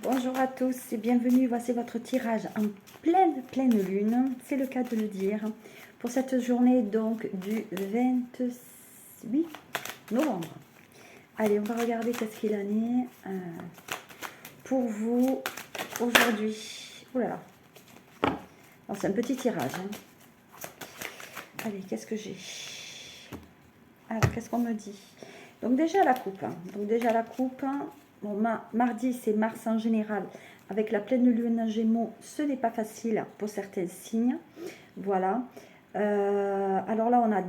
Bonjour à tous et bienvenue. Voici votre tirage en pleine lune, c'est le cas de le dire, pour cette journée donc du 28 novembre. Allez, on va regarder qu'est-ce qu'il en est pour vous aujourd'hui. Oh là là, c'est un petit tirage. Allez, qu'est-ce que j'ai? Alors, qu'est-ce qu'on me dit? Donc déjà la coupe. Bon, mardi, c'est Mars en général. Avec la pleine lune en Gémeaux, ce n'est pas facile pour certains signes. Voilà. Alors là, on a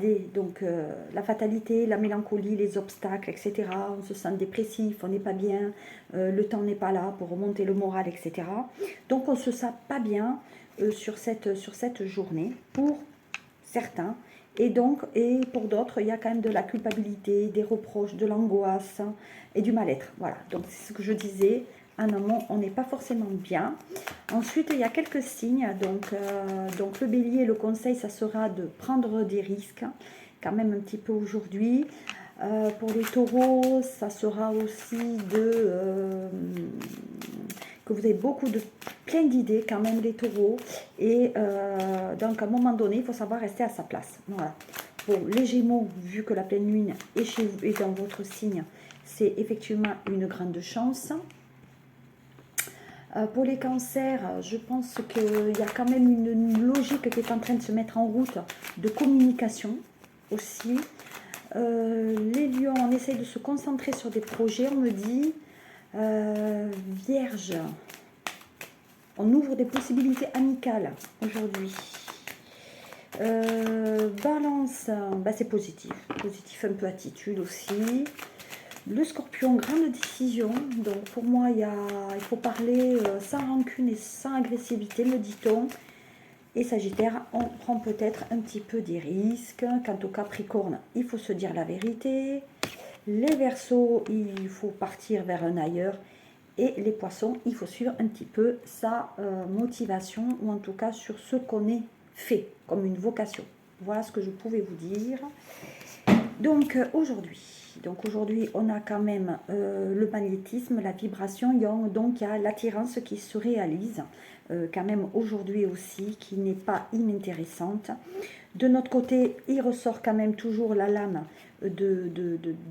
la fatalité, la mélancolie, les obstacles, etc. On se sent dépressif, on n'est pas bien, le temps n'est pas là pour remonter le moral, etc. Donc, on ne se sent pas bien sur cette journée pour certains. Et pour d'autres, il y a quand même de la culpabilité, des reproches, de l'angoisse et du mal-être. Voilà, donc c'est ce que je disais. En amont, on n'est pas forcément bien. Ensuite, il y a quelques signes. Donc le bélier, le conseil, ça sera de prendre des risques, quand même un petit peu aujourd'hui. Pour les taureaux, ça sera aussi que vous avez plein d'idées quand même, les taureaux. Et donc à un moment donné, il faut savoir rester à sa place. Voilà. Pour les gémeaux, vu que la pleine lune est dans votre signe, c'est effectivement une grande chance. Pour les cancers, je pense qu'il y a quand même une logique qui est en train de se mettre en route de communication aussi. Les lions, on essaye de se concentrer sur des projets, on me dit. Vierge, on ouvre des possibilités amicales aujourd'hui. Balance, c'est positif un peu attitude aussi. Le scorpion, grande décision. Donc pour moi, il faut parler sans rancune et sans agressivité, me dit-on. Et Sagittaire, on prend peut-être un petit peu des risques. Quant au Capricorne, il faut se dire la vérité. Les Verseaux, il faut partir vers un ailleurs. Et les Poissons, il faut suivre un petit peu sa motivation, ou en tout cas sur ce qu'on est fait, comme une vocation. Voilà ce que je pouvais vous dire. Donc aujourd'hui, on a quand même le magnétisme, la vibration, donc il y a l'attirance qui se réalise quand même aujourd'hui aussi, qui n'est pas inintéressante. De notre côté, il ressort quand même toujours la lame de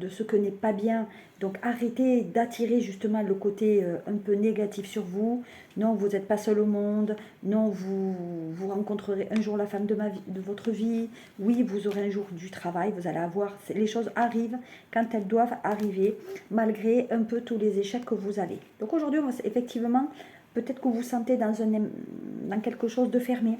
ce que n'est pas bien. Donc arrêtez d'attirer justement le côté un peu négatif sur vous. Non, vous n'êtes pas seul au monde. Non, vous rencontrerez un jour la femme de votre vie. Oui, vous aurez un jour du travail. Vous allez avoir... Les choses arrivent quand elles doivent arriver, malgré un peu tous les échecs que vous avez. Donc aujourd'hui, effectivement, peut-être que vous vous sentez dans quelque chose de fermé.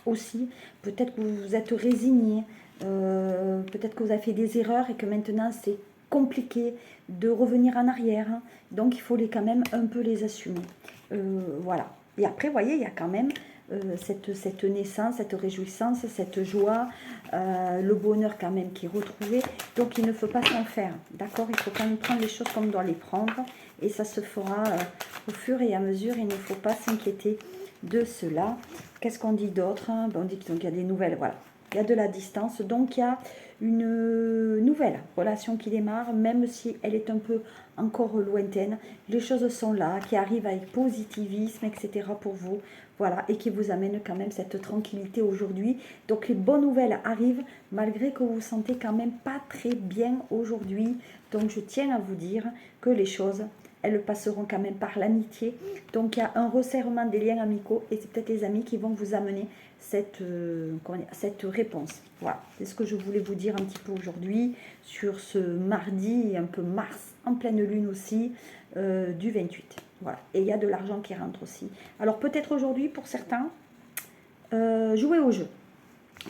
Aussi, peut-être que vous vous êtes résigné, peut-être que vous avez fait des erreurs et que maintenant c'est compliqué de revenir en arrière. Donc il faut quand même un peu les assumer. Voilà. Et après, vous voyez, il y a quand même cette naissance, cette réjouissance, cette joie, le bonheur quand même qui est retrouvé. Donc il ne faut pas s'en faire. D'accord? Il faut quand même prendre les choses comme on doit les prendre. Et ça se fera au fur et à mesure. Il ne faut pas s'inquiéter de cela. Qu'est-ce qu'on dit d'autre? On dit qu'il y a des nouvelles, voilà. Il y a de la distance, donc il y a une nouvelle relation qui démarre, même si elle est un peu encore lointaine. Les choses sont là, qui arrivent avec positivisme, etc. pour vous, voilà, et qui vous amènent quand même cette tranquillité aujourd'hui. Donc les bonnes nouvelles arrivent, malgré que vous vous sentez quand même pas très bien aujourd'hui. Donc je tiens à vous dire que les choses, elles passeront quand même par l'amitié. Donc il y a un resserrement des liens amicaux et c'est peut-être les amis qui vont vous amener cette réponse. Voilà, c'est ce que je voulais vous dire un petit peu aujourd'hui sur ce mardi, un peu Mars, en pleine lune aussi, du 28. Voilà, et il y a de l'argent qui rentre aussi. Alors peut-être aujourd'hui pour certains, jouer au jeu.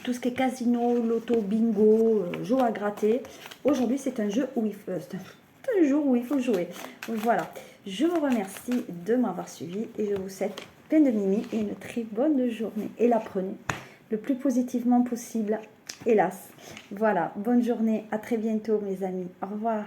Tout ce qui est casino, loto, bingo, jeu à gratter. Aujourd'hui, c'est un jeu où un jour où il faut jouer. Voilà. Je vous remercie de m'avoir suivi et je vous souhaite plein de mimi et une très bonne journée. Et la prenez le plus positivement possible, hélas. Voilà. Bonne journée. À très bientôt, mes amis. Au revoir.